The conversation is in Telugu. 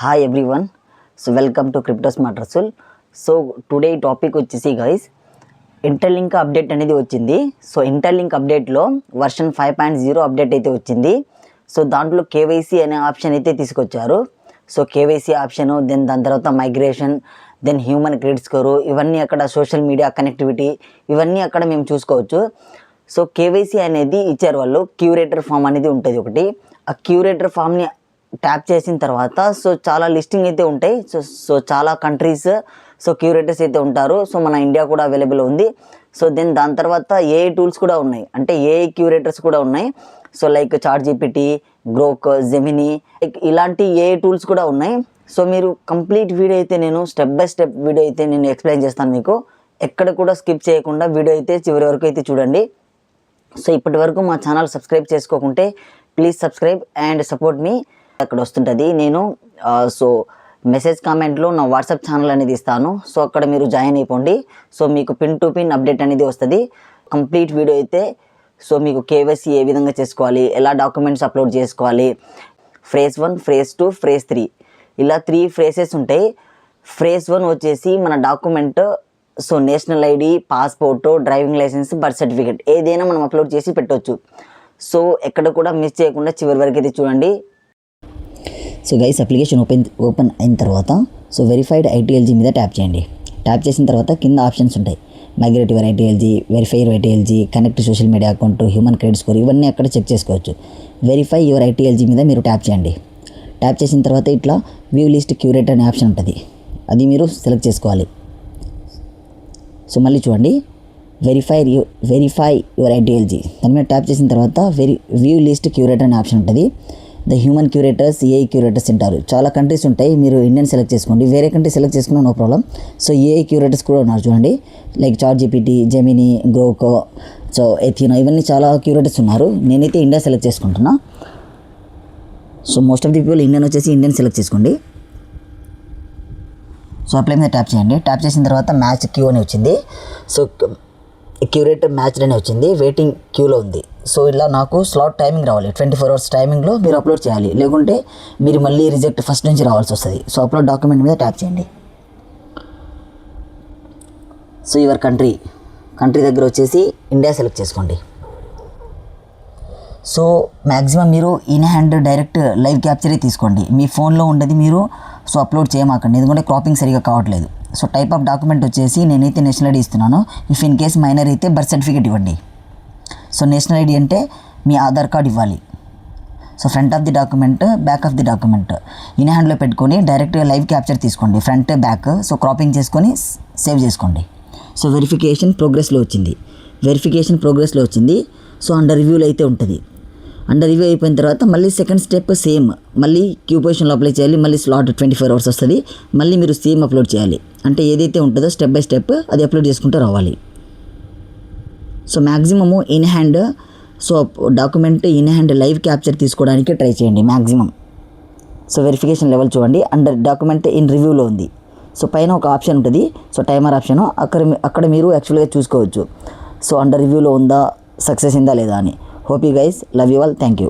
Hi everyone, so welcome to Crypto Smart Rasul. So today topic వచ్చేసి guys ఇంటర్లింక్ అప్డేట్ అనేది వచ్చింది. సో ఇంటర్లింక్ అప్డేట్లో వర్షన్ 5.0 అప్డేట్ అయితే వచ్చింది. సో దాంట్లో కేవైసీ అనే ఆప్షన్ అయితే తీసుకొచ్చారు. సో కేవైసీ ఆప్షన్, దెన్ దాని తర్వాత migration, then human credit score, ఇవన్నీ అక్కడ సోషల్ మీడియా కనెక్టివిటీ, ఇవన్నీ అక్కడ మేము చూసుకోవచ్చు. సో కేవైసీ అనేది ఇచ్చారు వాళ్ళు. క్యూరేటర్ ఫామ్ అనేది ఉంటుంది ఒకటి. ఆ క్యూరేటర్ ఫామ్ని ట్యాప్ చేసిన తర్వాత సో చాలా లిస్టింగ్ అయితే ఉంటాయి. సో చాలా కంట్రీస్ సో క్యూరేటర్స్ అయితే ఉంటారు. సో మన ఇండియా కూడా అవైలబుల్ ఉంది. సో దెన్ దాని తర్వాత ఏఐ టూల్స్ కూడా ఉన్నాయి, అంటే ఏఐ క్యూరేటర్స్ కూడా ఉన్నాయి. So like ChatGPT, Grok, Gemini, ఇలాంటి ఏఐ టూల్స్ కూడా ఉన్నాయి. సో మీరు కంప్లీట్ వీడియో అయితే నేను స్టెప్ బై స్టెప్ వీడియో అయితే నేను ఎక్స్ప్లెయిన్ చేస్తాను మీకు. ఎక్కడ కూడా స్కిప్ చేయకుండా వీడియో అయితే చివరి వరకు అయితే చూడండి. సో ఇప్పటి వరకు మా ఛానల్ సబ్స్క్రైబ్ చేసుకోకుంటే please subscribe and support me. అక్కడ వస్తుంటుంది. నేను సో మెసేజ్ కామెంట్లో నా వాట్సాప్ ఛానల్ అనేది ఇస్తాను. సో అక్కడ మీరు జాయిన్ అయిపోండి. సో మీకు పిన్ టు పిన్ అప్డేట్ అనేది వస్తుంది. కంప్లీట్ వీడియో అయితే సో మీకు కేవైసీ ఏ విధంగా చేసుకోవాలి, ఎలా డాక్యుమెంట్స్ అప్లోడ్ చేసుకోవాలి, ఫేజ్ 1, ఫేజ్ 2, ఫేజ్ 3 ఇలా 3 ఫేజెస్ ఉంటాయి. ఫేజ్ 1 వచ్చేసి మన document, so national ID, passport, driving licence, birth certificate ఏదైనా మనం అప్లోడ్ చేసి పెట్టవచ్చు. సో ఎక్కడ కూడా మిస్ చేయకుండా చివరి వరకు అయితే చూడండి. సో గైస్ అప్లికేషన్ ఓపెన్ అయిన తర్వాత సో వెరిఫైడ్ ఐటీఎల్జీ మీద ట్యాప్ చేయండి. ట్యాప్ చేసిన తర్వాత కింద ఆప్షన్స్ ఉంటాయి. Migrate your ITLG, verify your ITLG, connect social media account, human credit score, ఇవన్నీ అక్కడ చెక్ చేసుకోవచ్చు. వెరిఫై యువర్ ఐటీఎల్జీ మీద మీరు ట్యాప్ చేయండి. ట్యాప్ చేసిన తర్వాత ఇట్లా వ్యూ లిస్ట్ క్యూరేటర్ అనే ఆప్షన్ ఉంటుంది, అది మీరు సెలెక్ట్ చేసుకోవాలి. సో మళ్ళీ చూడండి, వెరిఫై యువర్ ఐటీఎల్జీ దాని మీద ట్యాప్ చేసిన తర్వాత వ్యూ లిస్ట్ క్యూరేటర్ అనే ఆప్షన్ ఉంటుంది. The human curators, AI curators ఉంటారు. చాలా కంట్రీస్ ఉంటాయి. మీరు ఇండియన్ సెలెక్ట్ చేసుకోండి, వేరే కంట్రీ సెలెక్ట్ చేసుకున్నా no problem. So AI curators కూడా ఉన్నారు చూడండి, like ChatGPT, Gemini, Grok, so ఎథినో, ఇవన్నీ చాలా క్యూరేటర్స్ ఉన్నారు. నేనైతే ఇండియా సెలెక్ట్ చేసుకుంటున్నా. So most of the people Indian వచ్చేసి ఇండియన్ సెలెక్ట్ చేసుకోండి. సో అప్లై మీద ట్యాప్ చేయండి. ట్యాప్ చేసిన తర్వాత మ్యాచ్ క్యూ అని వచ్చింది. సో క్యూరేటర్ మ్యాచ్డ్ అని వచ్చింది, వెయిటింగ్ క్యూలో ఉంది. సో ఇలా నాకు స్లాట్ టైమింగ్ రావాలి, 24 hours టైమింగ్లో మీరు అప్లోడ్ చేయాలి, లేకుంటే మీరు మళ్ళీ రిజెక్ట్ ఫస్ట్ నుంచి రావాల్సి వస్తుంది. సో అప్లోడ్ డాక్యుమెంట్ మీద ట్యాప్ చేయండి. సో యువర్ కంట్రీ దగ్గర వచ్చేసి ఇండియా సెలెక్ట్ చేసుకోండి. సో మ్యాక్సిమం మీరు ఇన్ హ్యాండ్ డైరెక్ట్ లైవ్ క్యాప్చరే తీసుకోండి. మీ ఫోన్లో ఉండేది మీరు సో అప్లోడ్ చేయమాకండి, ఎందుకంటే క్రాపింగ్ సరిగా కావట్లేదు. సో టైప్ ఆఫ్ డాక్యుమెంట్ వచ్చేసి నేనైతే నేషనల్ ఐడి ఇస్తున్నాను. ఇఫ్ ఇన్ కేస్ మైనర్ అయితే బర్త్ సర్టిఫికేట్ ఇవ్వండి. సో నేషనల్ ఐడి అంటే మీ ఆధార్ కార్డ్ ఇవ్వాలి. So front of the document, back of the document in హ్యాండ్లో పెట్టుకొని డైరెక్ట్గా లైవ్ క్యాప్చర్ తీసుకోండి, ఫ్రంట్ బ్యాక్. సో క్రాపింగ్ చేసుకొని సేవ్ చేసుకోండి. సో వెరిఫికేషన్ ప్రోగ్రెస్లో వచ్చింది. సో అండర్ రివ్యూలో అయితే ఉంటుంది. అండర్ రివ్యూ అయిపోయిన తర్వాత మళ్ళీ సెకండ్ స్టెప్ సేమ్, మళ్ళీ క్యూ పొజిషన్లో అప్లై చేయాలి. మళ్ళీ స్లాట్ 24 hours వస్తుంది. మళ్ళీ మీరు సేమ్ అప్లోడ్ చేయాలి, అంటే ఏదైతే ఉంటుందో స్టెప్ బై స్టెప్ అది అప్లోడ్ చేసుకుంటూ రావాలి. So maximum in hand, so document in hand live capture తీసుకోవడానికి ట్రై చేయండి మ్యాక్సిమం. సో వెరిఫికేషన్ లెవెల్ చూడండి, అండర్ డాక్యుమెంట్ ఇన్ రివ్యూలో ఉంది. సో పైన ఒక ఆప్షన్ ఉంటుంది, సో టైమర్ ఆప్షన్, అక్కడ మీరు యాక్చువల్గా చూసుకోవచ్చు. సో అండర్ రివ్యూలో ఉందా, సక్సెస్ అయిందా లేదా అని. Hope you guys, love you all, thank you.